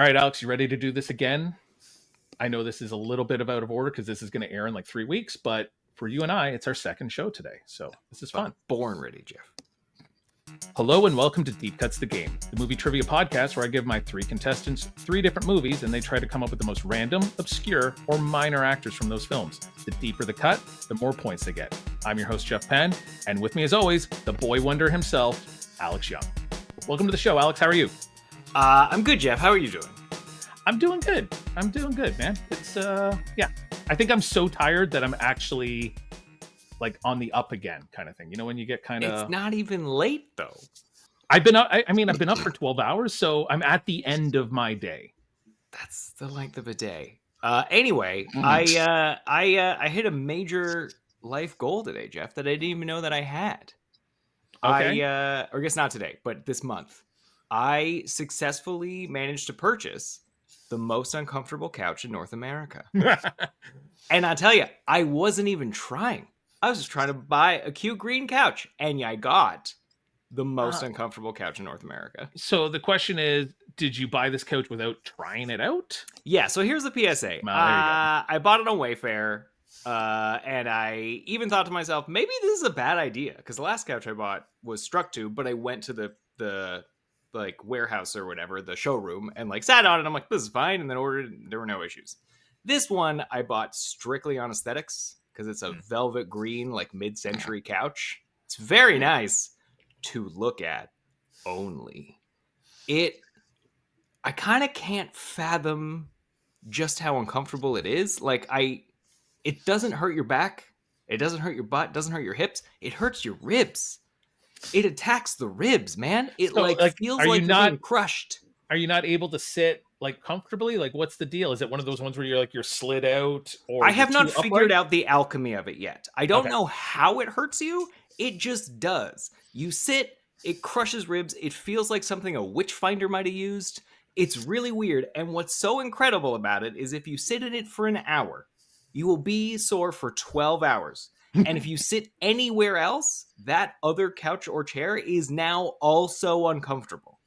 All right, Alex, you ready to do this again? I know this is a little bit of out of order because this is going to air in like 3 weeks, but for you and I, it's our second show today. So this is fun. Born ready, Jeff. Hello and welcome to Deep Cuts the Game, the movie trivia podcast where I give my 3 contestants 3 different movies and they try to come up with the most random, obscure, or minor actors from those films. The deeper the cut, the more points they get. I'm your host, Jeff Penn, and with me as always, the boy wonder himself, Alex Young. Welcome to the show, Alex. How are you? I'm good, Jeff. How are you doing? I'm doing good, man. It's, I think I'm so tired that I'm actually like on the up again kind of thing. You know, when you get kind of... It's not even late, though. I've been up, I've been up for 12 hours, so I'm at the end of my day. That's the length of a day. Anyway, I hit a major life goal today, Jeff, that I didn't even know that I had. Okay. Or I guess not today, but this month. I successfully managed to purchase the most uncomfortable couch in North America. And I'll tell you, I wasn't even trying. I was just trying to buy a cute green couch, and I got the most uncomfortable couch in North America. So the question is, did you buy this couch without trying it out? Yeah, so here's the PSA. I bought it on Wayfair, and I even thought to myself, maybe this is a bad idea, because the last couch I bought was struck to, but I went to the like warehouse or whatever, the showroom, and like sat on it. I'm like, this is fine, and then ordered it. There were no issues. This one I bought strictly on aesthetics because it's a velvet green, like mid-century couch. It's very nice to look at only. I kind of can't fathom just how uncomfortable it is. Like it doesn't hurt your back. It doesn't hurt your butt. It doesn't hurt your hips. It hurts your ribs. It attacks the ribs, man. It so, feels like you're being crushed. Are you not able to sit like comfortably? Like, what's the deal? Is it one of those ones where you're slid out? Or I have not figured out the alchemy of it yet. I don't know how it hurts you. It just does. You sit, it crushes ribs. It feels like something a witchfinder might have used. It's really weird. And what's so incredible about it is if you sit in it for an hour, you will be sore for 12 hours. And if you sit anywhere else, that other couch or chair is now also uncomfortable.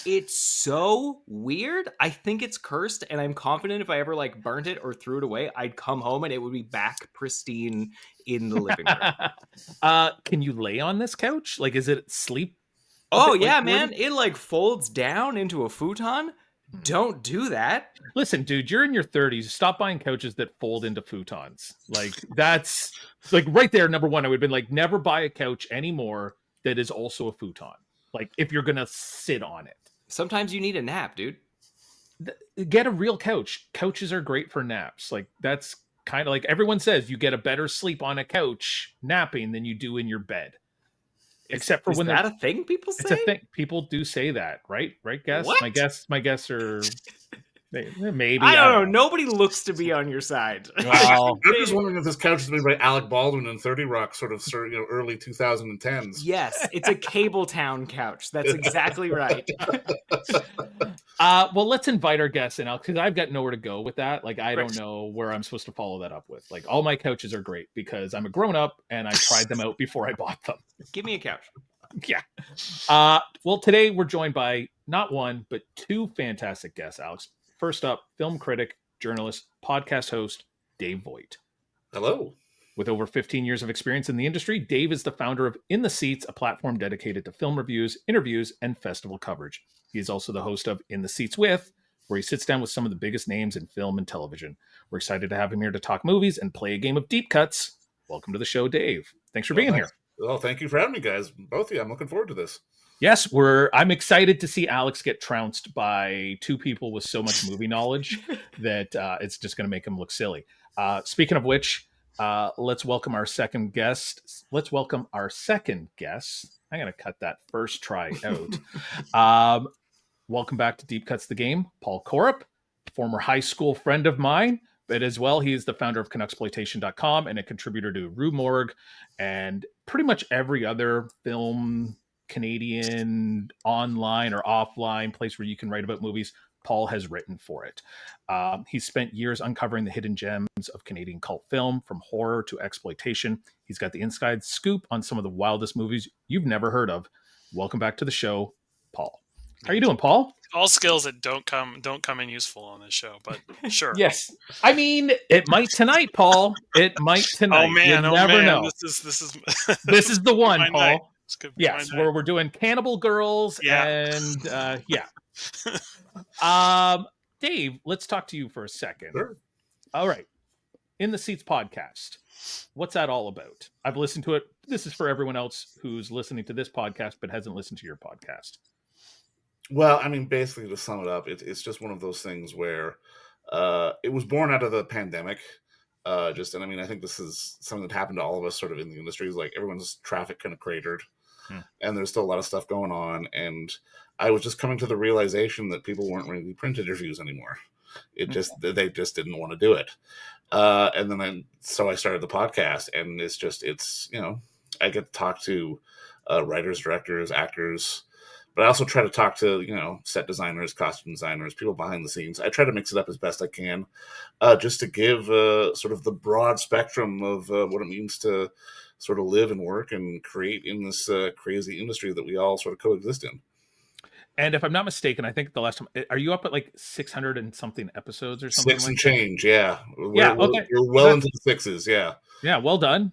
It's so weird. I think it's cursed, and I'm confident if I ever like burnt it or threw it away, I'd come home and it would be back pristine in the living room. Can you lay on this couch? Like, is it sleep? Oh yeah, man. It like folds down into a futon. Don't do that. Listen, dude, you're in your 30s. Stop buying couches that fold into futons. Like, that's like right there. Number one, I would have been like, never buy a couch anymore that is also a futon. Like, if you're going to sit on it. Sometimes you need a nap, dude. Get a real couch. Couches are great for naps. Like, that's kind of like everyone says you get a better sleep on a couch napping than you do in your bed. Except for when that a thing people say? It's a thing. People do say that, right? Right, guess? What? My guess are maybe. I don't know. Nobody looks to be on your side. Well, I'm just wondering if this couch is made by Alec Baldwin in 30 Rock, sort of early 2010s. Yes, it's a Cabletown couch. That's exactly right. Well, let's invite our guests in, because I've got nowhere to go with that. Like, I don't know where I'm supposed to follow that up with. Like, all my couches are great because I'm a grown-up and I tried them out before I bought them. Give me a couch. Yeah. Well, today we're joined by not one, but 2 fantastic guests, Alex. First up, film critic, journalist, podcast host, Dave Voigt. Hello. With over 15 years of experience in the industry, Dave is the founder of In the Seats, a platform dedicated to film reviews, interviews, and festival coverage. He is also the host of In the Seats With, where he sits down with some of the biggest names in film and television. We're excited to have him here to talk movies and play a game of deep cuts. Welcome to the show, Dave. Thanks for being here. Well, thank you for having me, guys. Both of you. I'm looking forward to this. Yes, I'm excited to see Alex get trounced by 2 people with so much movie knowledge that it's just going to make him look silly. Speaking of which, let's welcome our second guest. I'm going to cut that first try out. Welcome back to Deep Cuts the Game, Paul Corupe, former high school friend of mine, but as well, he is the founder of Canuxplotation.com and a contributor to Rue Morgue and pretty much every other film, Canadian, online or offline place where you can write about movies. Paul has written for it. He's spent years uncovering the hidden gems of Canadian cult film, from horror to exploitation. He's got the inside scoop on some of the wildest movies you've never heard of. Welcome back to the show, Paul. How are you doing, Paul? all skills that don't come in useful on this show, but sure. Yes. I mean, it might tonight, Paul. It might tonight. Oh man, you never know. This is This is the one, my Paul. night. This could be Yes, my where night. we're doing Cannibal Girls Yeah. and Dave, let's talk to you for a second. Sure. All right. In the Seats podcast. What's that all about? I've listened to it. This is for everyone else who's listening to this podcast but hasn't listened to your podcast. Well, I mean, basically, to sum it up, it's just one of those things where it was born out of the pandemic. And I mean, I think this is something that happened to all of us sort of in the industry. Is like everyone's traffic kind of cratered, and there's still a lot of stuff going on. And I was just coming to the realization that people weren't reading print interviews anymore. They just didn't want to do it. So I started the podcast, and it's I get to talk to writers, directors, actors. But I also try to talk to, set designers, costume designers, people behind the scenes. I try to mix it up as best I can, just to give sort of the broad spectrum of what it means to sort of live and work and create in this crazy industry that we all sort of coexist in. And if I'm not mistaken, I think the last time, are you up at like 600 and something episodes or something? 6 and change, yeah. Okay. We're well into the sixes, yeah. Yeah, well done.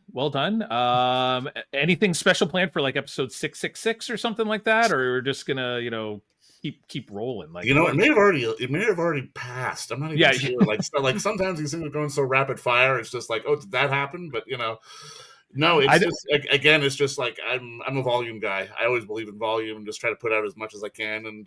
Anything special planned for like episode 666 or something like that, or we're just gonna, keep rolling? Like, it may have already passed. I'm not even sure. Like sometimes these things are going so rapid fire. It's just like, oh, did that happen? But no, it's just like I'm a volume guy. I always believe in volume and just try to put out as much as I can. And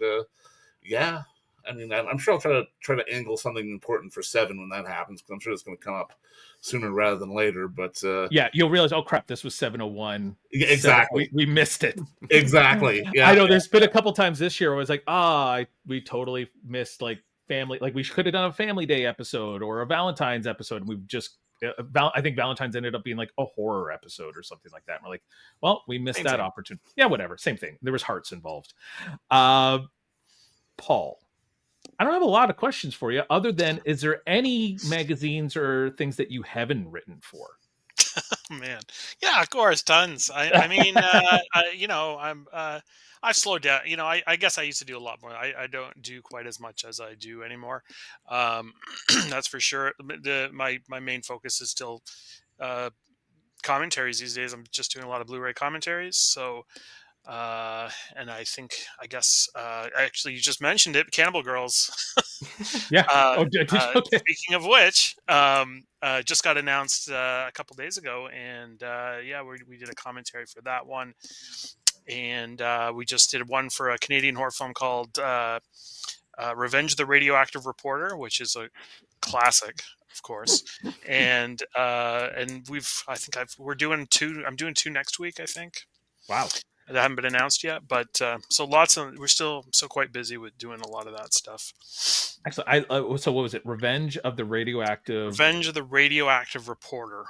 I mean, I'm sure I'll try to angle something important for 7 when that happens, because I'm sure it's going to come up sooner rather than later. But you'll realize, oh crap, this was 701. Exactly, we missed it. Exactly. Yeah, I know. There's been a couple times this year where I was like, we totally missed like family. Like we could have done a Family Day episode or a Valentine's episode, and we've just. I think Valentine's ended up being like a horror episode or something like that. And we're like, well, we missed that opportunity. Yeah, whatever. Same thing. There was hearts involved. Paul, I don't have a lot of questions for you other than, is there any magazines or things that you haven't written for? Oh, man. Yeah, of course. Tons. I mean, I've slowed down. I guess I used to do a lot more. I don't do quite as much as I do anymore. That's for sure. My main focus is still commentaries these days. I'm just doing a lot of Blu-ray commentaries. So, and I guess actually you just mentioned it, Cannibal Girls. Yeah. Okay. Speaking of which, just got announced a couple days ago, and we did a commentary for that one. And we just did one for a Canadian horror film called Revenge the Radioactive Reporter, which is a classic, of course. And we're doing 2. I'm doing 2 next week, I think. Wow. That haven't been announced yet, but we're still quite busy with doing a lot of that stuff. Actually, so what was it? Revenge of the Radioactive Reporter.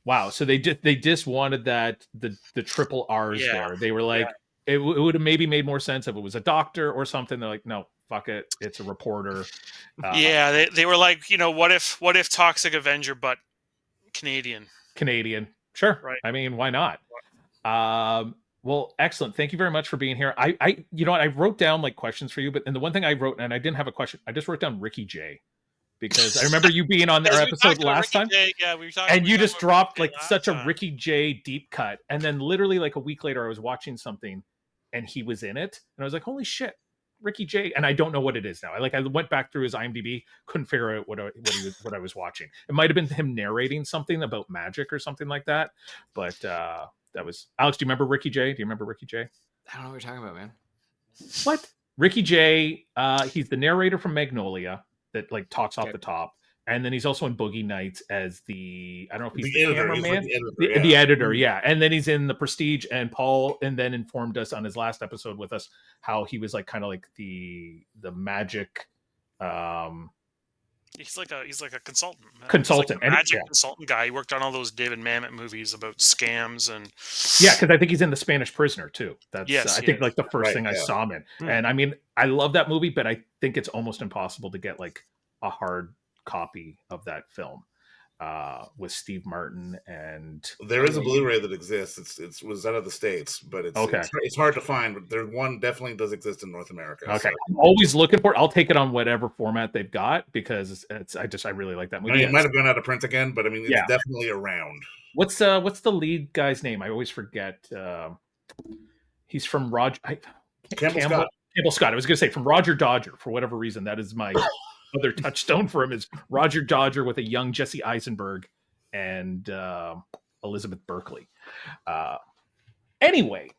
Wow. So they just wanted that the triple R's there. They were like, it would have maybe made more sense if it was a doctor or something. They're like, no, fuck it, it's a reporter. They were like, what if Toxic Avenger but Canadian? Sure. Right. I mean, why not? Well, excellent. Thank you very much for being here. I wrote down like questions for you, and the one thing I wrote, and I didn't have a question, I just wrote down Ricky J. Because I remember you being on their episode last time, and you just dropped like such a Ricky J deep cut, and then literally like a week later, I was watching something, and he was in it, and I was like, "Holy shit, Ricky J!" And I don't know what it is now. I went back through his IMDb, couldn't figure out what I was watching. It might have been him narrating something about magic or something like that, but that was Alex. Do you remember Ricky J? Do you remember Ricky J? I don't know what you're talking about, man. What? Ricky J? He's the narrator from Magnolia. That like talks off the top, and then he's also in Boogie Nights as the I don't know if he's the cameraman, the editor, yeah. And then he's in The Prestige. And Paul then informed us on his last episode with us how he was like kind of like the magic. He's like a consultant. Consultant, like a magic consultant guy. He worked on all those David Mamet movies about scams and because I think he's in The Spanish Prisoner too. That's I think like the first thing I saw him in. And I mean, I love that movie, but I think it's almost impossible to get like a hard copy of that film. with Steve Martin, and there is a Blu-ray that exists. It was out of the States, but it's hard to find. But there one definitely does exist in North America. Okay, so. I'm always looking for it. I'll take it on whatever format they've got because I really like that movie. I mean, it might have gone out of print again, but I mean, it's definitely around. What's the lead guy's name? I always forget. He's from Campbell Scott. I was going to say from Roger Dodger. For whatever reason, that is my other touchstone for him is Roger Dodger with a young Jesse Eisenberg and Elizabeth Berkley. Anyway,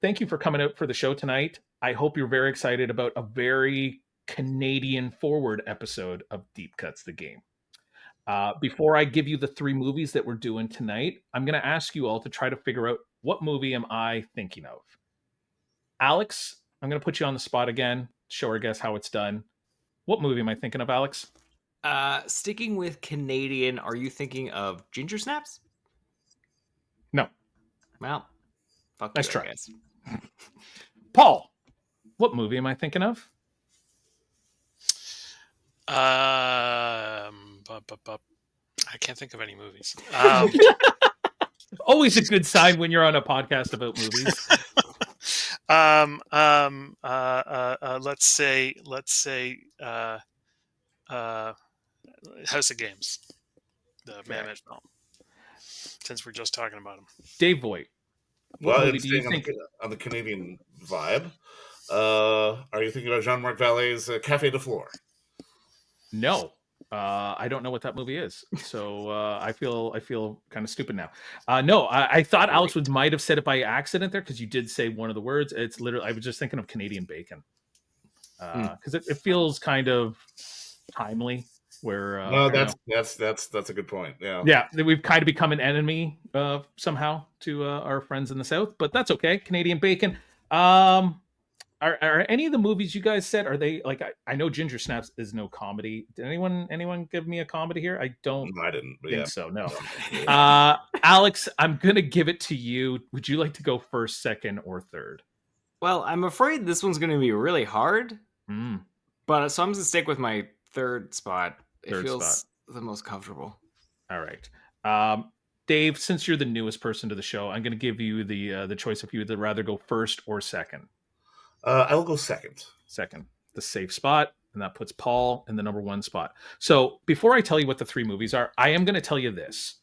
thank you for coming out for the show tonight. I hope you're very excited about a very Canadian forward episode of Deep Cuts the Game. Before I give you the 3 movies that we're doing tonight, I'm going to ask you all to try to figure out what movie am I thinking of. Alex, I'm going to put you on the spot again. Show our guests how it's done. What movie am I thinking of, Alex? Sticking with Canadian, are you thinking of Ginger Snaps? No. Well, fuck nice you, try. I guess. Paul, what movie am I thinking of? I can't think of any movies. Always a good sign when you're on a podcast about movies. Let's say House of Games, the Mammoth film, since we're just talking about him. Dave Voigt. Well, it's staying on the Canadian vibe. Are you thinking about Jean-Marc Vallée's Café de Flore? No. I don't know what that movie is, so I feel kind of stupid now. No, I thought Alex might have said it by accident there because you did say one of the words. It's literally I was just thinking of Canadian bacon because it feels kind of timely. Where no, that's a good point. Yeah, we've kind of become an enemy somehow to our friends in the South, but that's okay. Canadian bacon. Are any of the movies you guys said, are they like, I know Ginger Snaps is no comedy. Did anyone give me a comedy here? I don't I didn't think so. No. Alex, I'm going to give it to you. Would you like to go first, second, or third? Well, I'm afraid this one's going to be really hard, but so I'm going to stick with my third spot. It feels the most comfortable. All right. Dave, since you're the newest person to the show, I'm going to give you the choice if you would rather go first or second. I will go second. Second, the safe spot, and that puts Paul in the number 1 spot. So before I tell you what the 3 movies are, I am going to tell you this.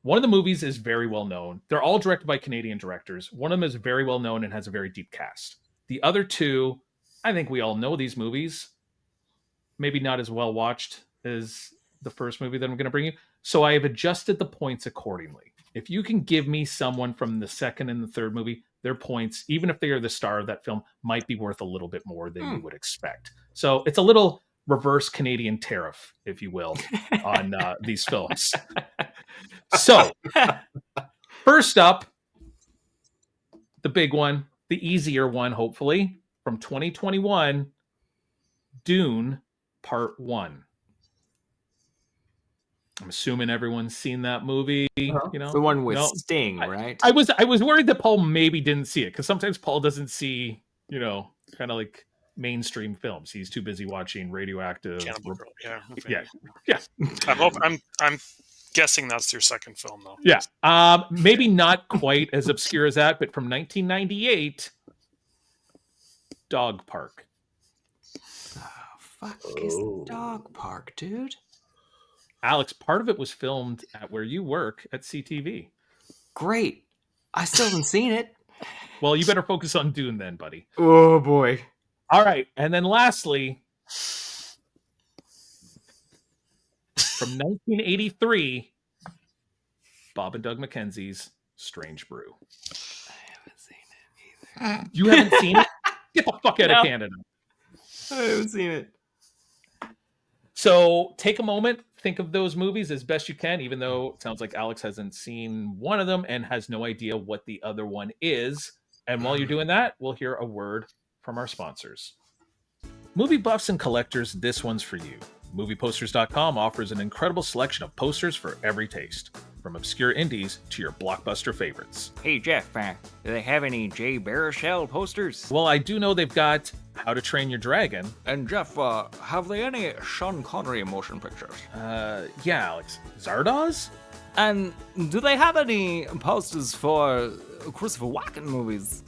One of the movies is very well known. They're all directed by Canadian directors. One of them is very well known and has a very deep cast. The other 2, I think we all know these movies. Maybe not as well watched as the first movie that I'm going to bring you. So I have adjusted the points accordingly. If you can give me someone from the second and the third movie, their points, even if they are the star of that film, might be worth a little bit more than you would expect. So it's a little reverse Canadian tariff, if you will, on these films. So first up, the big one, the easier one, hopefully, from 2021, Dune Part 1. I'm assuming everyone's seen that movie. You know, the one with Sting, right? I was worried that Paul maybe didn't see it because sometimes Paul doesn't see, kind of like mainstream films. He's too busy watching Radioactive. Yeah. I'm guessing that's your second film, though. Yeah. Maybe not quite as obscure as that, but from 1998, Dog Park. Fuck is Dog Park, dude? Alex, part of it was filmed at where you work at CTV. Great. I still haven't seen it. Well, you better focus on Dune then, buddy. Oh, boy. All right. And then lastly, from 1983, Bob and Doug McKenzie's Strange Brew. I haven't seen it either. You haven't seen it? Get the fuck out of Canada. I haven't seen it. So take a moment, think of those movies as best you can, even though it sounds like Alex hasn't seen one of them and has no idea what the other one is. And while you're doing that, we'll hear a word from our sponsors. Movie buffs and collectors, this one's for you. MoviePosters.com offers an incredible selection of posters for every taste, from obscure indies to your blockbuster favorites. Hey, Jeff, do they have any Jay Baruchel posters? Well, I do know they've got How to Train Your Dragon. And Jeff, have they any Sean Connery motion pictures? Yeah, Alex. Zardoz? And do they have any posters for Christopher Walken movies?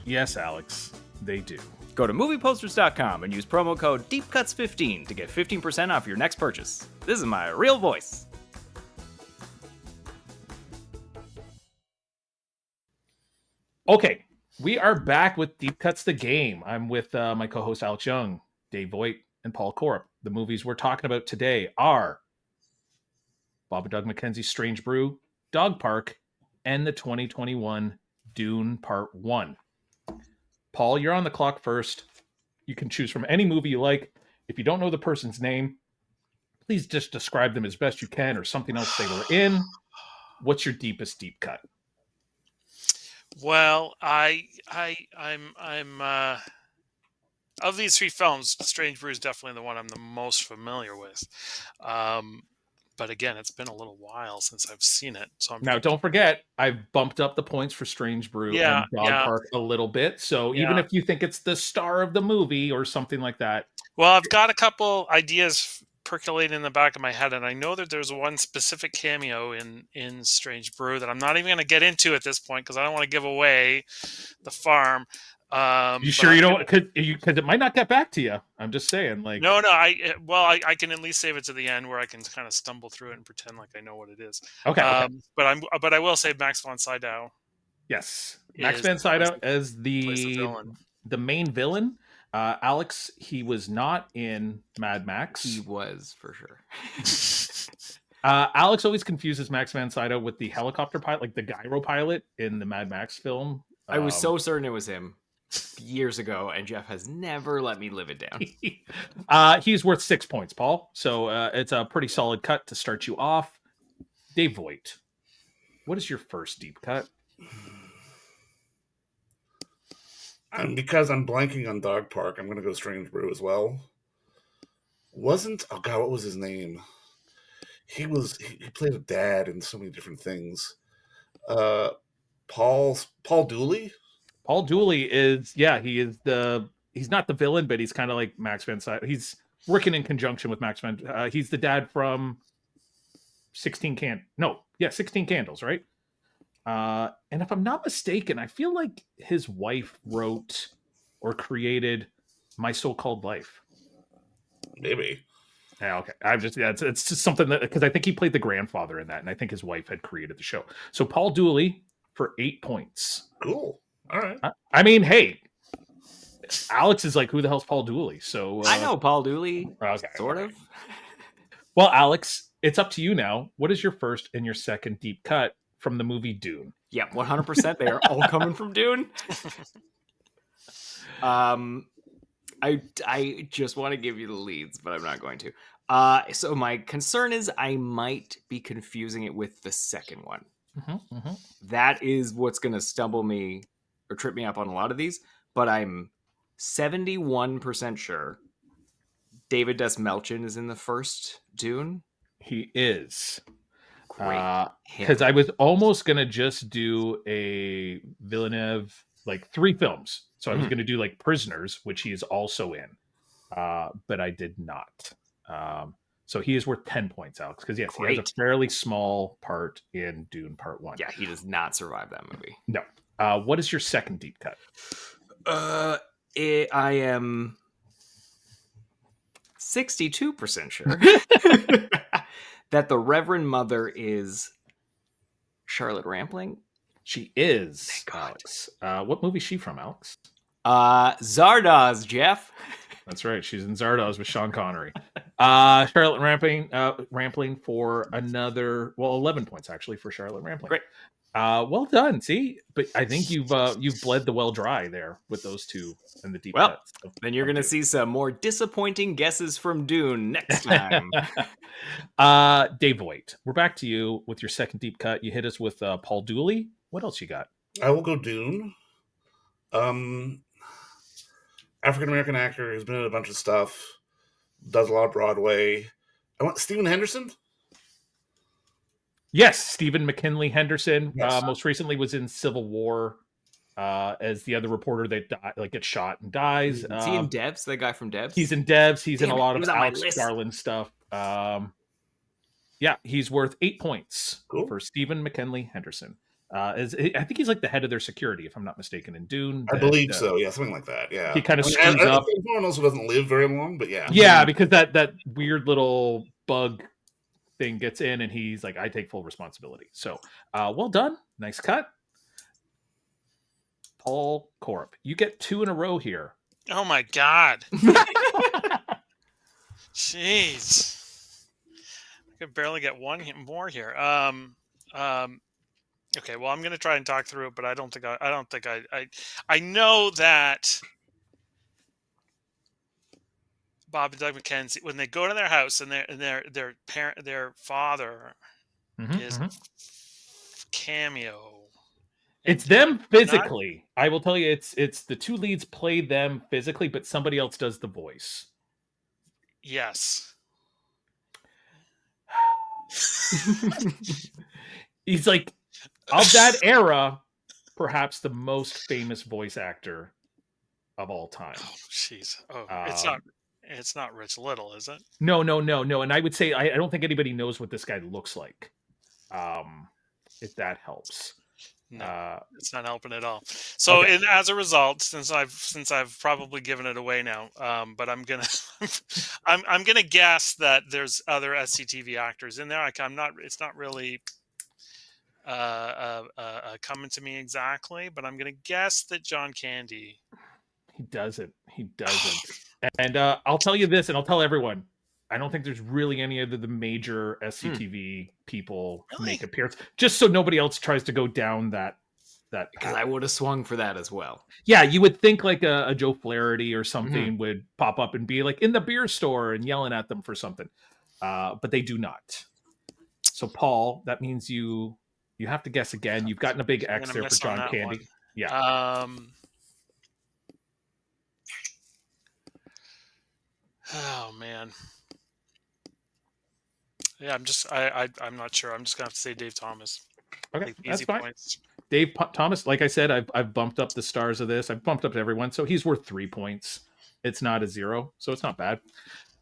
Yes, Alex, they do. Go to movieposters.com and use promo code DEEPCUTS15 to get 15% off your next purchase. This is my real voice. Okay, we are back with Deep Cuts the Game. I'm with my co-host Alex Young, Dave Voigt, and Paul Corupe. The movies we're talking about today are Bob and Doug McKenzie's Strange Brew, Dog Park, and the 2021 Dune Part 1. Paul, you're on the clock first. You can choose from any movie you like. If you don't know the person's name, please just describe them as best you can or something else they were in. What's your deepest deep cut? Well, I'm of these three films, Strange Brew is definitely the one I'm the most familiar with. But again, it's been a little while since I've seen it. So Now, don't forget, I've bumped up the points for Strange Brew and Dog Park a little bit. So even if you think it's the star of the movie or something like that. Well, I've got a couple ideas percolating in the back of my head, and I know that there's one specific cameo in Strange Brew that I'm not even going to get into at this point because I don't want to give away the farm. You sure you don't? Because it might not get back to you. I'm just saying, like. No. I can at least save it to the end where I can kind of stumble through it and pretend like I know what it is. Okay. But I will say Max von Sydow. Yes, Max von Sydow as the main villain. Alex, he was not in Mad Max. He was, for sure. Alex always confuses Max von Sydow with the helicopter pilot, like the gyro pilot in the Mad Max film. I was so certain it was him years ago, and Jeff has never let me live it down. He's worth 6 points, Paul. So it's a pretty solid cut to start you off. Dave Voigt, what is your first deep cut? Because I'm blanking on Dog Park, I'm going to go Strange Brew as well. What was his name? He played a dad in so many different things. Paul Dooley? Paul Dooley is he's not the villain, but he's kind of like Max von Sydow. He's working in conjunction with Max von. He's the dad from 16 Candles, right? And if I'm not mistaken, I feel like his wife wrote or created My So-Called Life. Maybe. Yeah, okay. It's just something that, because I think he played the grandfather in that, and I think his wife had created the show. So Paul Dooley for 8 points. Cool. All right. I mean, hey, Alex is like, who the hell's Paul Dooley? So I know Paul Dooley, okay, sort of. Well, Alex, it's up to you now. What is your first and your second deep cut from the movie Dune? Yeah, 100%. They are all coming from Dune. I just want to give you the leads, but I'm not going to. So my concern is I might be confusing it with the second one. That is what's going to stumble me or trip me up on a lot of these, but I'm 71% sure David Desmelchin is in the first Dune. He is. Great. Because I was almost going to just do a Villeneuve, like 3 films. So I was going to do like Prisoners, which he is also in. But I did not. So he is worth 10 points, Alex. Because yes, he has a fairly small part in Dune Part 1. Yeah, he does not survive that movie. No. What is your second deep cut? I am 62% sure that the Reverend Mother is Charlotte Rampling. She is, Alex. What movie is she from, Alex? Zardoz, Jeff. That's right. She's in Zardoz with Sean Connery. Charlotte Rampling for another, 11 points actually for Charlotte Rampling. Great. Well done. See, but I think you've bled the well dry there with those two in the deep cuts. Then you're going to see some more disappointing guesses from Dune next time. Dave Voigt, we're back to you with your second deep cut. You hit us with Paul Dooley. What else you got? I will go Dune. African-American actor who's been in a bunch of stuff, does a lot of Broadway. I want Stephen Henderson. Yes, Stephen McKinley Henderson. Yes. Most recently was in Civil War. as the other reporter that gets shot and dies. Is he in Devs? The guy from Devs? He's in Devs. He's in a lot he of was on my Alex list. Garland stuff. Yeah, he's worth 8 points Cool. for Stephen McKinley Henderson. I think he's like the head of their security, if I'm not mistaken, in Dune. I believe so. Yeah, something like that. Yeah, He kind of I screws think up. no one also doesn't live very long, but yeah. Yeah, because that weird little bug thing gets in, and he's like, I take full responsibility. So, well done. Nice cut. Paul Corupe, you get 2 in a row here. Oh my god. Jeez. I could barely get one more here. Okay, well, I'm going to try and talk through it, but I don't think I know that Bob and Doug McKenzie, when they go to their house and their father is cameo. It's them physically. I will tell you, it's the 2 leads play them physically, but somebody else does the voice. Yes. He's like, of that era, perhaps the most famous voice actor of all time. Oh, jeez. Oh, it's not Rich Little, is it? No. And I would say I don't think anybody knows what this guy looks like. If that helps. No, it's not helping at all. So, okay. As a result, since I've probably given it away now, but I'm gonna I'm gonna guess that there's other SCTV actors in there. It's not really coming to me exactly, but I'm gonna guess that John Candy. He doesn't. And I'll tell you this, and I'll tell everyone. I don't think there's really any of the major SCTV people make appearance, just so nobody else tries to go down that. Because I would have swung for that as well. Yeah, you would think like a Joe Flaherty or something would pop up and be like in the beer store and yelling at them for something, but they do not. So Paul, that means you have to guess again. You've gotten a big X there for John Candy. One. Yeah. Oh man. Yeah, I'm not sure. I'm just gonna have to say Dave Thomas. Okay, that's fine. Points. Dave Thomas, like I said, I've bumped up the stars of this. I've bumped up everyone, so he's worth 3 points. It's not a 0, so it's not bad.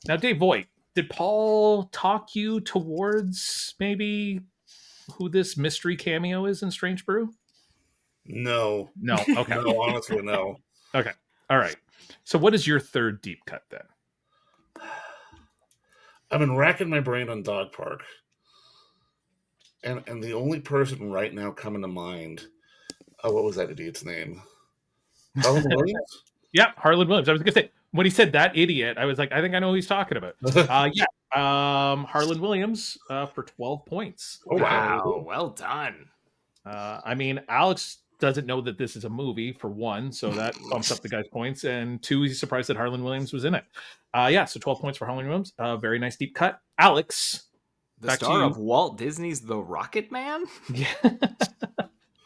Now, Dave Voigt, did Paul talk you towards maybe who this mystery cameo is in Strange Brew? No. Okay. No, honestly, no. Okay. All right. So, what is your third deep cut then? I've been racking my brain on Dog Park. And the only person right now coming to mind, what was that idiot's name? Harlan Williams? Yeah, Harlan Williams. I was going to say, when he said that idiot, I was like, I think I know who he's talking about. Harlan Williams for 12 points. Oh, wow. Well done. I mean, Alex doesn't know that this is a movie, for one, so that bumps up the guy's points. And 2, he's surprised that Harlan Williams was in it. So 12 points for Harlan Williams. Very nice deep cut. Alex. The star of Walt Disney's The Rocket Man? Yeah.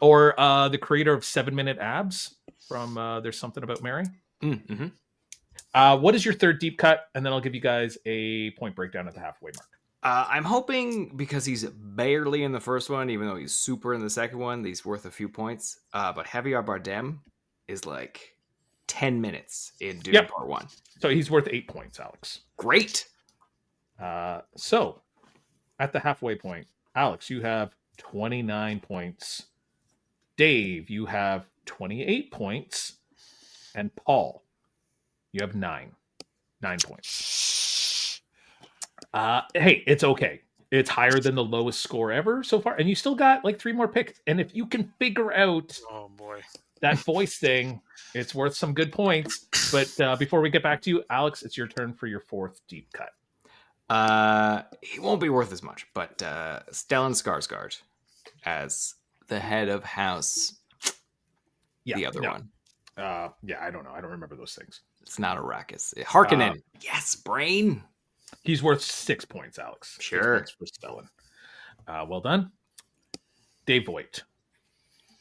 Or the creator of 7-Minute Abs from There's Something About Mary. Mm-hmm. What is your third deep cut? And then I'll give you guys a point breakdown at the halfway mark. I'm hoping, because he's barely in the first one, even though he's super in the second one, he's worth a few points. But Javier Bardem is like 10 minutes in Dune Part 1. So he's worth 8 points, Alex. Great. So at the halfway point, Alex, you have 29 points. Dave, you have 28 points. And Paul, you have 9 points. Hey, it's okay. It's higher than the lowest score ever so far. And you still got like 3 more picks. And if you can figure out that voice thing, it's worth some good points. But before we get back to you, Alex, it's your turn for your 4th deep cut. He won't be worth as much, but Stellan Skarsgård as the head of house. The other one. I don't know. I don't remember those things. It's not Arrakis. Harkonnen. Yes, brain. He's worth 6 points, Alex. Sure. 6 points for Stellan. Well done. Dave Voigt.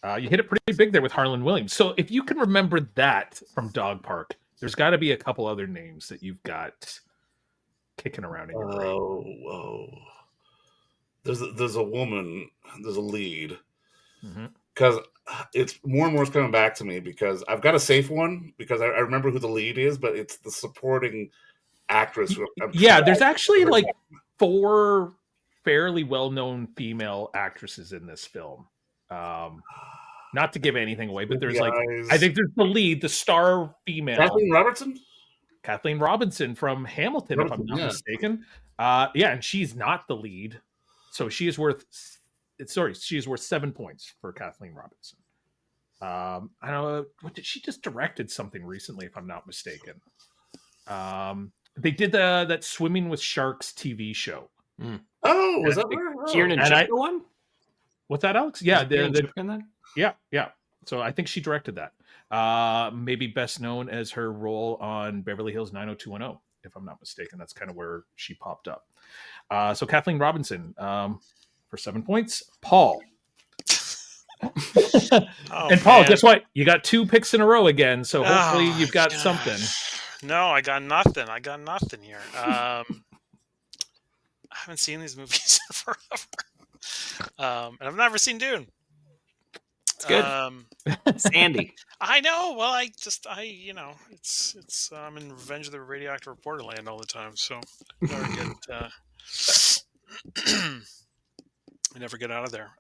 You hit it pretty big there with Harlan Williams. So if you can remember that from Dog Park, there's got to be a couple other names that you've got kicking around in your brain. Whoa. There's a woman, there's a lead. Mm-hmm. because it's more and more is coming back to me because I've got a safe one because I remember who the lead is, but it's the supporting actress. Yeah, there's actually like 4 fairly well-known female actresses in this film. Not to give anything away, but there's I think there's the lead, the star female, Kathleen Robinson from Hamilton, if I'm not mistaken. Yeah, and she's not the lead, so she is worth 7 points for Kathleen Robinson. I don't know, she just directed something recently, if I'm not mistaken. They did that Swimming with Sharks TV show. Oh, was that her? Kieran and one? What's that, Alex? Yeah, Yeah. So I think she directed that. Maybe best known as her role on Beverly Hills 90210, if I'm not mistaken. That's kind of where she popped up. So Kathleen Robinson for 7 points. Paul. And Paul, guess what? You got 2 picks in a row again, so hopefully you've got something. No, I got nothing. Here. I haven't seen these movies in forever. And I've never seen Dune. It's good. Sandy. I know. Well, it's I'm in Revenge of the Radioactive Reporter land all the time, so I never get out of there.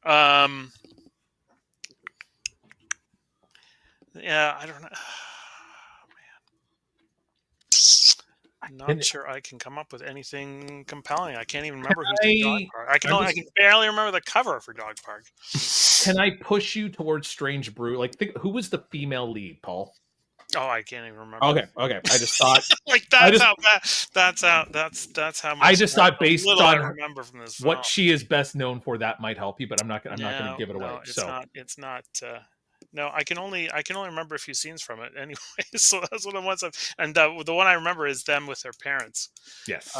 Yeah, I don't know. I'm not sure I can come up with anything compelling. I can't even remember who's in Dog Park. I can barely remember the cover for Dog Park. Can I push you towards Strange Brew? Who was the female lead, Paul? Oh, I can't even remember. Okay. I just thought that's how much I just thought based on I remember from this film. What she is best known for, that might help you, but I'm not going to give it away. It's not. No, I can only remember a few scenes from it anyway. So that's what I want. And the one I remember is them with their parents. Yes.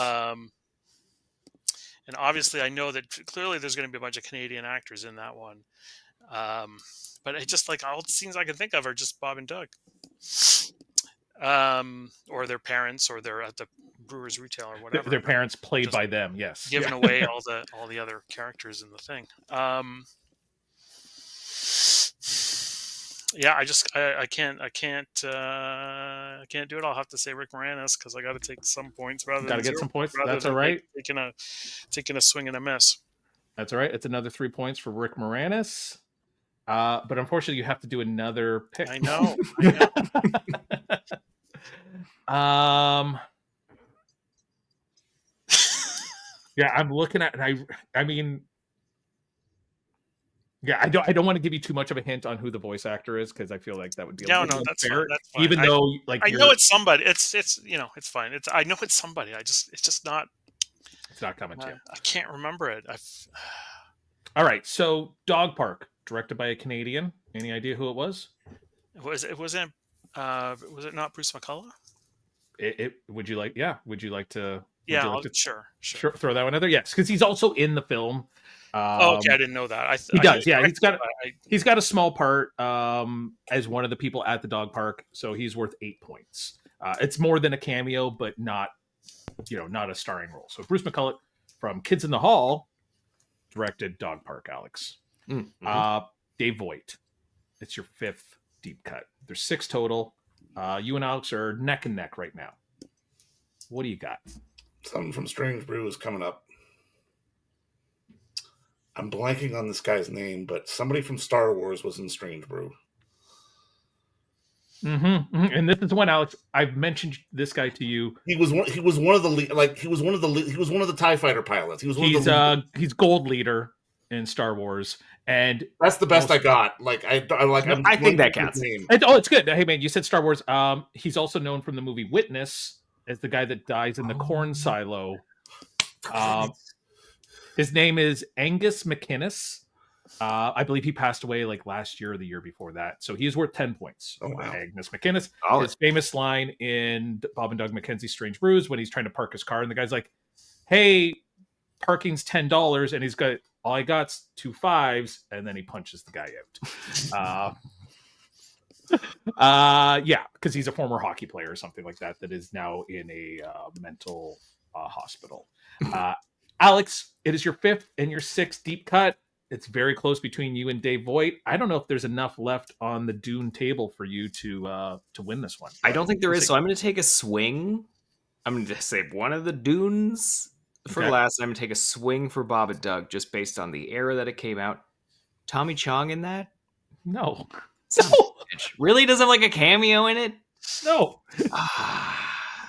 And obviously, I know that clearly there's going to be a bunch of Canadian actors in that one. But it just all the scenes I can think of are just Bob and Doug, or their parents, or they're at the Brewers Retail or whatever. Their parents played by them. Yes. Giving away all the other characters in the thing. Yeah, I can't do it. I'll have to say Rick Moranis because I got to take some points rather. Got to get some points. That's all right. Taking a swing and a miss. That's all right. It's another 3 points for Rick Moranis. But unfortunately, you have to do another pick. I know. Yeah, I'm looking at, and I mean. Yeah, I don't want to give you too much of a hint on who the voice actor is because I feel like that would be that's fine. Even though I know it's somebody. It's it's fine. I know it's somebody. It's just not. It's not coming to you. I can't remember it. All right, so Dog Park, directed by a Canadian. Any idea who it was? Was it not Bruce McCullough? Would you like? Yeah. Would you like to? Yeah, sure. Throw that one in there. Yes, because he's also in the film. Okay, I didn't know that. He does. Yeah, he's got a small part as one of the people at the dog park, so he's worth 8 points. It's more than a cameo, but not a starring role. So Bruce McCullough from Kids in the Hall directed Dog Park. Alex, Dave Voigt. It's your 5th deep cut. There's 6 total. You and Alex are neck and neck right now. What do you got? Something from Strange Brew is coming up. I'm blanking on this guy's name, but somebody from Star Wars was in Strange Brew. And this is one, Alex. I've mentioned this guy to you. He was one of the TIE fighter pilots. He's gold leader in Star Wars, and that's the best I got. I think that counts. It's good. Hey man, you said Star Wars. He's also known from the movie Witness as the guy that dies in the corn silo. His name is Angus McInnes. I believe he passed away last year or the year before that. So he is worth 10 points. Oh, wow. Angus McInnes. His famous line in Bob and Doug McKenzie's Strange Brews when he's trying to park his car and the guy's like, hey, parking's $10. And he's got, all I got's 2 5s. And then he punches the guy out. Yeah, because he's a former hockey player or something like that is now in a mental hospital. Alex, it is your 5th and your 6th deep cut. It's very close between you and Dave Voigt. I don't know if there's enough left on the Dune table for you to win this one. I don't think there is, so I'm going to take a swing. I'm going to save one of the Dunes for last. I'm going to take a swing for Bob and Doug, just based on the era that it came out. Tommy Chong in that? No. Really? Doesn't have like a cameo in it? No.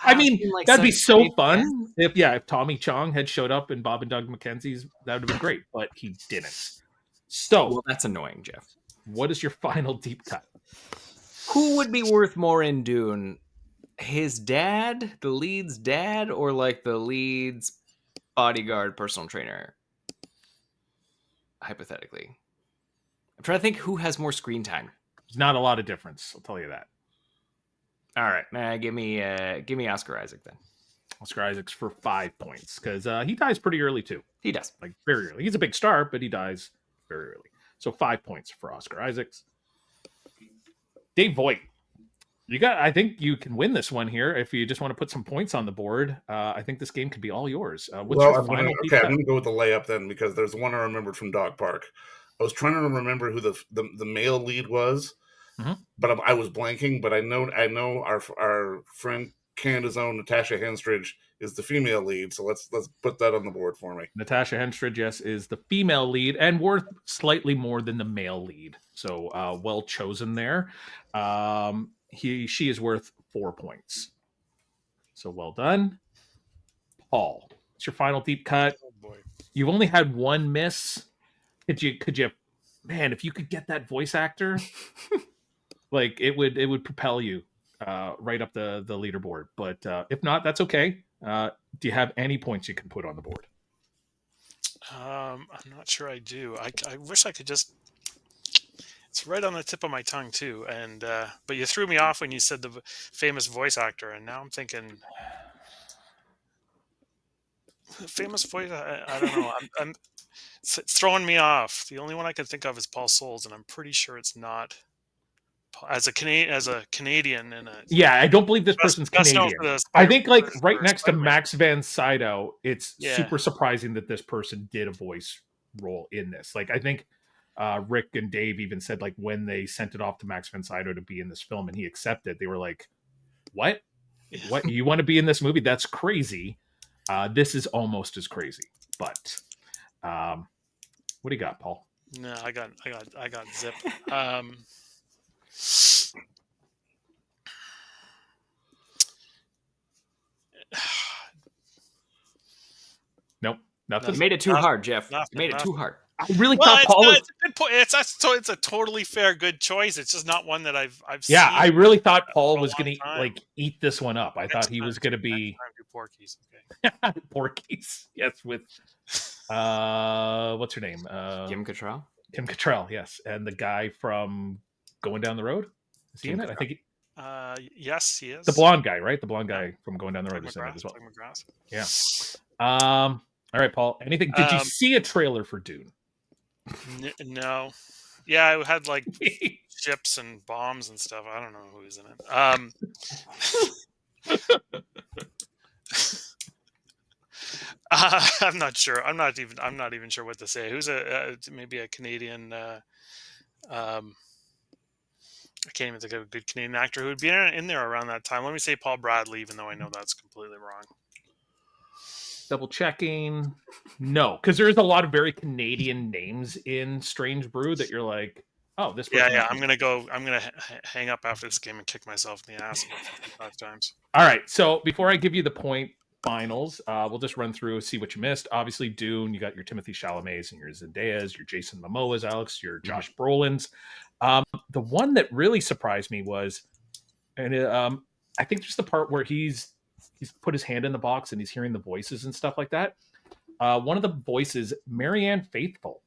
I mean, that'd be so fun if Tommy Chong had showed up in Bob and Doug McKenzie's. That would have been great, but he didn't. So, well, that's annoying, Jeff. What is your final deep cut? Who would be worth more in Dune? His dad, the lead's dad, or like the lead's bodyguard, personal trainer? Hypothetically, I'm trying to think who has more screen time. There's not a lot of difference. I'll tell you that. All right, give me Oscar Isaac then. Oscar Isaac's for 5 points because he dies pretty early too. He does, like very early. He's a big star, but he dies very early. So 5 points for Oscar Isaacs. Dave Voigt, I think you can win this one here if you just want to put some points on the board. I think this game could be all yours. What's your final? I'm going to go with the layup then because there's one I remembered from Dog Park. I was trying to remember who the male lead was, but I was blanking. But I know our friend Canada's own Natasha Henstridge is the female lead. So let's put that on the board for me. Natasha Henstridge, yes, is the female lead and worth slightly more than the male lead. So well chosen there. She is worth 4 points. So well done. Paul, it's your final deep cut. Oh boy. You've only had one miss. Could you man, if you could get that voice actor, like it would propel you right up the leaderboard. But if not, that's okay. Do you have any points you can put on the board? I'm not sure I do. I wish I could just. It's right on the tip of my tongue too, and but you threw me off when you said the famous voice actor, and now I'm thinking famous voice. I don't know. It's throwing me off. The only one I can think of is Paul Soles, and I'm pretty sure it's not. As a Canadian, and I don't believe this person's Canadian. I think like right next to Max van Sydow, it's super surprising that this person did a voice role in this. Like I think Rick and Dave even said like when they sent it off to Max van Sydow to be in this film and he accepted, they were like, "What? What? You want to be in this movie? That's crazy." This is almost as crazy, but what do you got, Paul? No, I got zip. Nope, nothing. You made it too hard, Jeff. You made it too hard. I really thought Paul was. It's a good point. It's a totally fair, good choice. It's just not one that I've seen. Yeah, I really thought Paul was going to like eat this one up. I thought he was going to be Porky's. Okay. Porky's, yes, with what's her name? Kim Cattrall. Kim Cattrall, yes, and the guy from Going Down the Road. Is he in it? I think. Yes, he is. The blonde guy, right? The blonde guy from Going Down the Road is in it as well. Yeah. All right, Paul. Anything? Did you see a trailer for Dune? No. Yeah, it had like ships and bombs and stuff. I don't know who's in it. I'm not sure. I'm not even sure what to say. Who's maybe a Canadian? I can't even think of a good Canadian actor who would be in there around that time. Let me say Paul Bradley, even though I know that's completely wrong. Double checking. No, because there's a lot of very Canadian names in Strange Brew that you're like, oh, this. Yeah. I'm gonna hang up after this game and kick myself in the ass about 55 times. All right. So before I give you the point finals, we'll just run through, see what you missed. Obviously, Dune. You got your Timothy Chalamet's and your Zendaya's, your Jason Momoa's, Alex, your Josh Brolin's. The one that really surprised me was, and I think just the part where he's put his hand in the box and he's hearing the voices and stuff like that. One of the voices, Marianne Faithfull.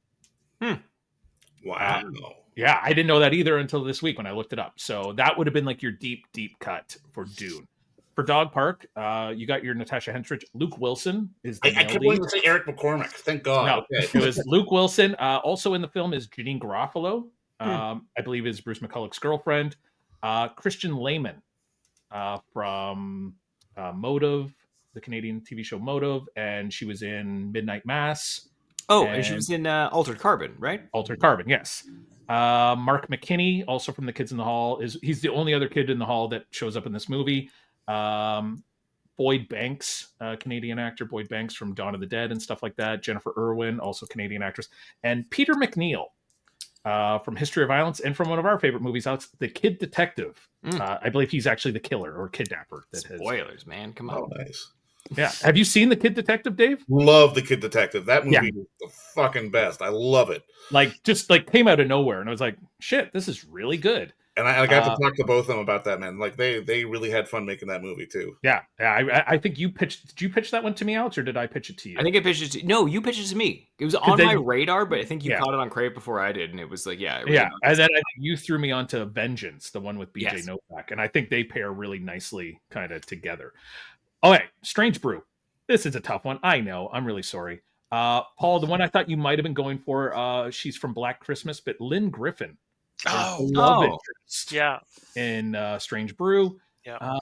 Wow. Yeah, I didn't know that either until this week when I looked it up. So that would have been like your deep cut for Dune. For Dog Park, you got your Natasha Henstridge. Luke Wilson is the I kept wanting to say Eric McCormick. Thank God. No, okay. It was Luke Wilson. Also in the film is Janine Garofalo. I believe is Bruce McCulloch's girlfriend. Christian Lehman from Motive, the Canadian TV show Motive, and she was in Midnight Mass. Oh, and she was in Altered Carbon, right? Altered Carbon, yes. Mark McKinney, also from The Kids in the Hall, he's the only other kid in the hall that shows up in this movie. Boyd Banks, Canadian actor, Boyd Banks from Dawn of the Dead and stuff like that. Jennifer Irwin, also Canadian actress. And Peter McNeil from History of Violence and from one of our favorite movies, Alex, The Kid Detective. I believe he's actually the killer or kidnapper. Spoilers, man. Come on. Oh, nice. Yeah. Have you seen The Kid Detective, Dave? Love The Kid Detective. That movie is the fucking best. I love it. Just came out of nowhere, and I was like, shit, this is really good. And I got to talk to both of them about that, man. Like they really had fun making that movie too. Yeah. I think you pitched. Did you pitch that one to me, Alex, or did I pitch it to you? I think I pitched it to no. You pitched it to me. It was on my radar, but I think you caught it on Crave before I did, and it was like, And then I think you threw me onto Vengeance, the one with BJ Novak, and I think they pair really nicely, kind of together. Okay, Strange Brew. This is a tough one. I know. I'm really sorry. Paul, the one I thought you might have been going for, she's from Black Christmas, but Lynn Griffin. Love interest in Strange Brew. Yeah.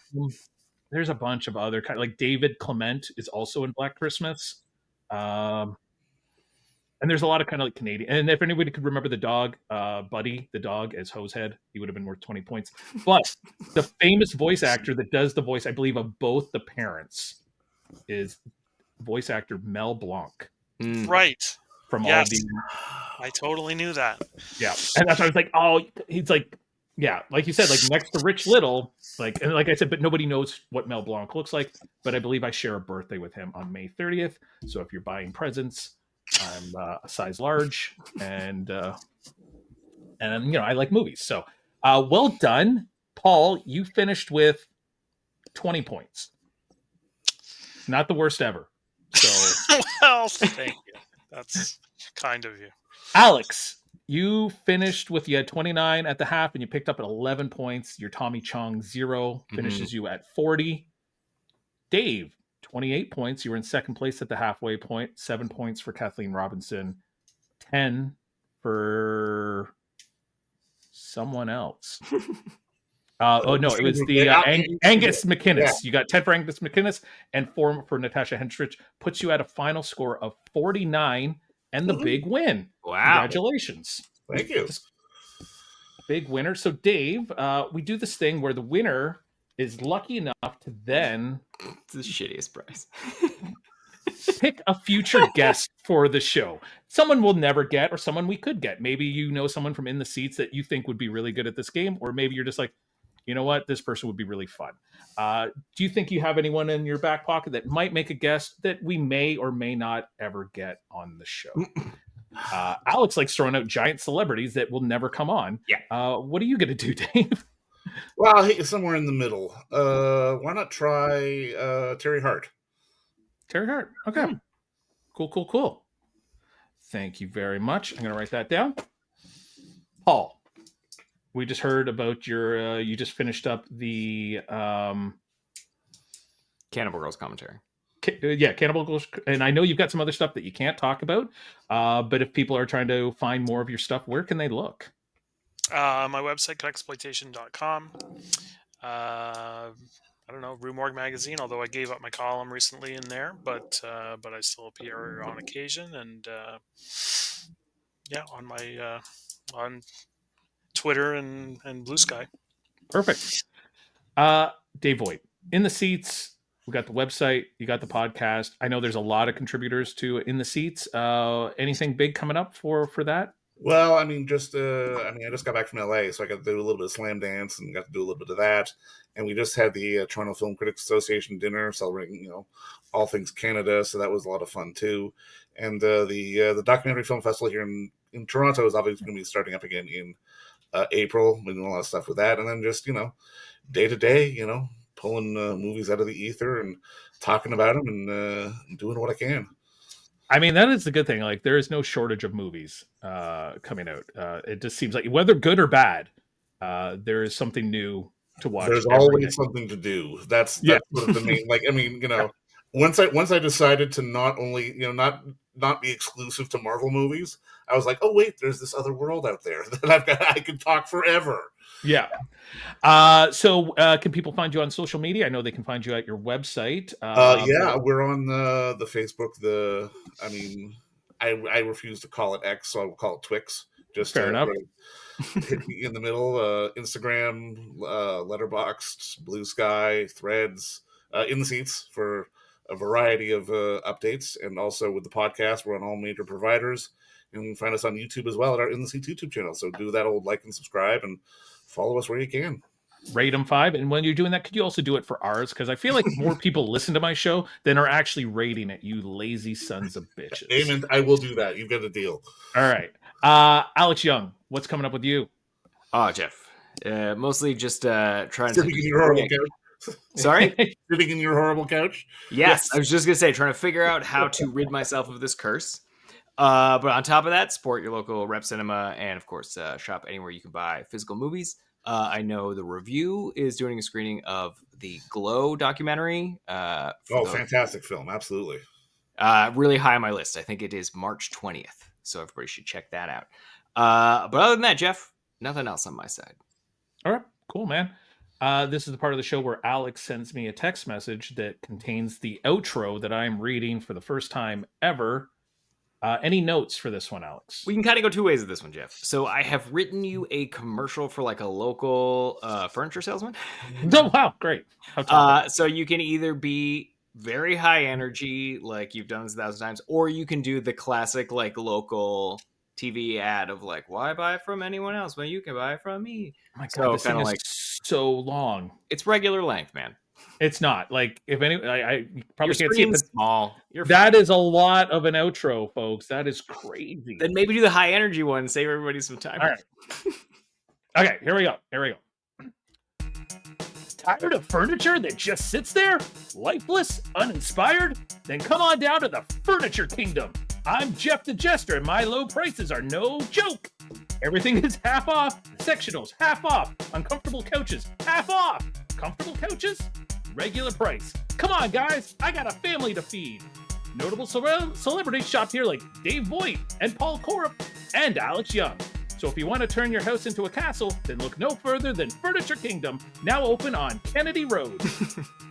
There's a bunch of other kind, like David Clement is also in Black Christmas. And there's a lot of kind of like Canadian. And if anybody could remember the dog, Buddy, the dog as Hosehead, he would have been worth 20 points. But the famous voice actor that does the voice, I believe, of both the parents is voice actor Mel Blanc. Right. From all the... I totally knew that. Yeah. And that's why I was like, oh, he's like, yeah, like you said, like next to Rich Little, like, and like I said, but nobody knows what Mel Blanc looks like. But I believe I share a birthday with him on May 30th. So if you're buying presents, I'm a size large, and I like movies. So well done, Paul. You finished with 20 points. Not the worst ever. So well, thank you. That's kind of you. Alex, you finished with, you had 29 at the half, and you picked up at 11 points. Your Tommy Chong 0 finishes you at 40. Dave, 28 points. You were in second place at the halfway point. 7 points for Kathleen Robinson. 10 for someone else. It was the Angus McInnes. Yeah. You got 10 for Angus McInnes and 4 for Natasha Henstridge. Puts you at a final score of 49 and the big win. Wow. Congratulations. Thank you. Big winner. So, Dave, we do this thing where the winner is lucky enough to then... It's the shittiest prize. pick a future guest for the show. Someone we'll never get, or someone we could get. Maybe you know someone from in the seats that you think would be really good at this game, or maybe you're just like, you know what, this person would be really fun. Do you think you have anyone in your back pocket that might make a guest that we may or may not ever get on the show? Alex likes throwing out giant celebrities that will never come on. Yeah. What are you going to do, Dave? Well, hey, somewhere in the middle. Why not try Terry Hart? Terry Hart. Okay. Cool. Thank you very much. I'm going to write that down. Paul, we just heard about your, you just finished up the Cannibal Girls commentary. Cannibal Girls. And I know you've got some other stuff that you can't talk about. But if people are trying to find more of your stuff, where can they look? My website, Canuxplotation.com. I don't know, Rue Morgue Magazine, although I gave up my column recently in there, but I still appear on occasion, and on my on Twitter and Blue Sky. Perfect. Dave Voigt, In the Seats. We got the website, you got the podcast. I know there's a lot of contributors to In the Seats. Anything big coming up for that? Well, I just got back from LA, so I got to do a little bit of Slam Dance and got to do a little bit of that. And we just had the Toronto Film Critics Association dinner celebrating, all things Canada. So that was a lot of fun too. And the documentary film festival here in Toronto is obviously going to be starting up again in April. We're doing a lot of stuff with that. And then just, day to day, pulling movies out of the ether and talking about them and doing what I can. That is the good thing. Like, there is no shortage of movies coming out. It just seems like, whether good or bad, there is something new to watch. There's always something to do. That's sort of the main. Once I decided to not only not be exclusive to Marvel movies, I was like, oh wait, there's this other world out there that I could talk forever. Yeah. So can people find you on social media? I know they can find you at your website. We're on the Facebook. I refuse to call it X, so I will call it Twix. Just Fair enough. Hit me in the middle. Instagram, Letterboxd, Blue Sky, Threads, in the seats for a variety of updates, and also with the podcast, we're on all major providers, and you can find us on YouTube as well at our In the Seats YouTube channel. So do that old like and subscribe, and follow us where you can. Rate them 5, and when you're doing that, could you also do it for ours? Because I feel like more people listen to my show than are actually rating it. You lazy sons of bitches. Amen. I will do that. You get a deal. All right, Alex Young, what's coming up with you? Oh, Jeff, mostly just trying to. Sitting in your horrible couch. Sorry? Sitting in your horrible couch. Yes, I was just gonna say, trying to figure out how to rid myself of this curse. But on top of that, support your local rep cinema, and of course, shop anywhere you can buy physical movies. I know the Review is doing a screening of the Glow documentary. Fantastic film. Absolutely. Really high on my list. I think it is March 20th. So everybody should check that out. But other than that, Jeff, nothing else on my side. All right, cool, man. This is the part of the show where Alex sends me a text message that contains the outro that I'm reading for the first time ever. Any notes for this one, Alex? We can kind of go two ways with this one, Jeff. So I have written you a commercial for like a local furniture salesman. Oh, wow, great. So you can either be very high energy, like you've done this 1,000 times, or you can do the classic like local TV ad of like, why buy from anyone else when you can buy from me? Oh my God, so this thing is so long. It's regular length, man. It's not like if any. I probably Your can't see it. But small. That is a lot of an outro, folks. That is crazy. Then maybe do the high energy one. Save everybody some time. All right. Okay, here we go. Tired of furniture that just sits there, lifeless, uninspired? Then come on down to the Furniture Kingdom. I'm Jeff the Jester, and my low prices are no joke. Everything is half off. Sectionals half off. Uncomfortable couches half off. Comfortable couches, regular price. Come on, guys. I got a family to feed. Notable celebrities shopped here like Dave Voigt and Paul Corupe and Alex Young. So if you want to turn your house into a castle, then look no further than Furniture Kingdom, now open on Kennedy Road.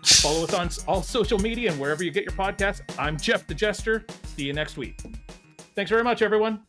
Follow us on all social media and wherever you get your podcasts. I'm Jeff the Jester. See you next week. Thanks very much, everyone.